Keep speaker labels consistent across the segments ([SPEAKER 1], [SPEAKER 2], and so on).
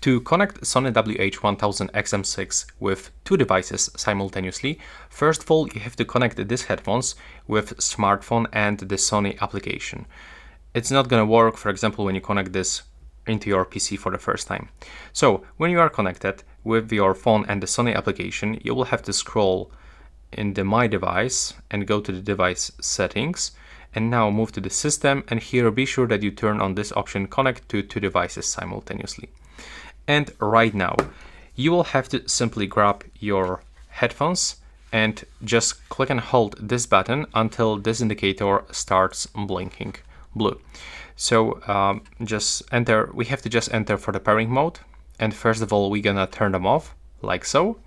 [SPEAKER 1] To connect Sony WH-1000XM6 with two devices simultaneously, first of all you have to connect these headphones with smartphone and the Sony application. It's not gonna work, for example, when you connect this into your PC for the first time. So when you are connected with your phone and the Sony application, you will have to scroll in the My Device and go to the device settings, and now move to the system, and here be sure that you turn on this option, connect to two devices simultaneously. And right now you will have to simply grab your headphones and just click and hold this button until this indicator starts blinking blue. So we have to just enter for the pairing mode, and first of all we're gonna turn them off like so.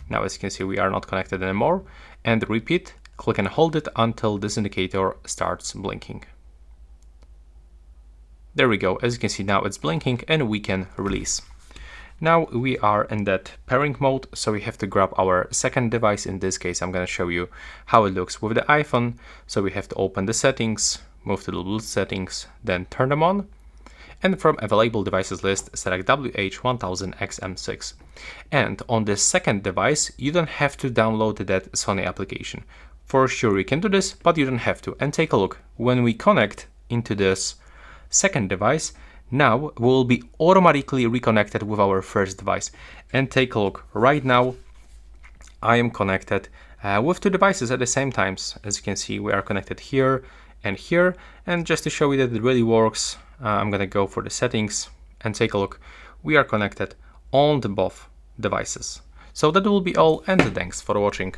[SPEAKER 1] Now as you can see we are not connected anymore, and repeat, click and hold it until this indicator starts blinking. There we go, as you can see now it's blinking and we can release. Now we are in that pairing mode, so we have to grab our second device. In this case I'm going to show you how it looks with the iPhone. So we have to open the settings, move to the Bluetooth settings, then turn them on, and from available devices list select WH-1000XM6. And on this second device you don't have to download that Sony application. For sure you can do this, but you don't have to. And take a look, when we connect into this second device, now we'll be automatically reconnected with our first device. And take a look, right now I am connected with two devices at the same time. As you can see we are connected here and here, and just to show you that it really works, I'm gonna go for the settings and take a look, we are connected on both devices. So that will be all, and thanks for watching.